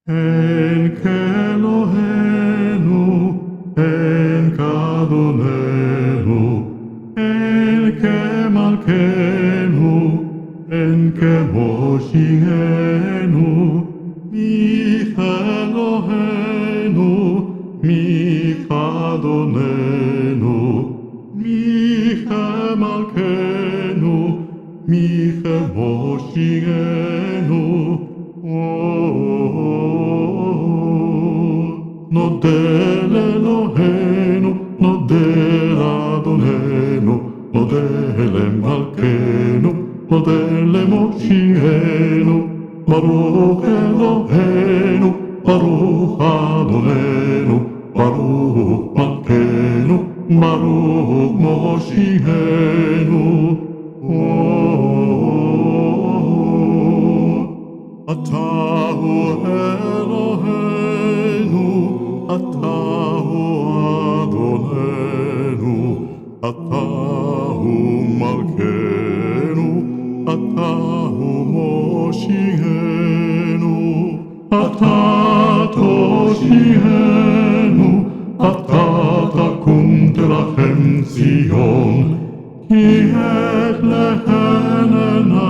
En Eloheinu, en Adonenu, en Malkeinu, en Moshienu, mi Eloheinu, mi Adonenu, mi Malkeinu, mi Moshienu. Nodel Eloheinu, Nodel Adonenu, Nodel Malkeinu, Nodel Moshienu, Baruch Eloheinu, Baruch Adonenu, Baruch Malkeinu, Baruch Moshienu. Atahu Eloheinu, Atahu Adonenu, Atahu Malkeinu, Atahu Moshienu, Atatoshihenu, Atatakum Terachem Zion, Ki et lehenena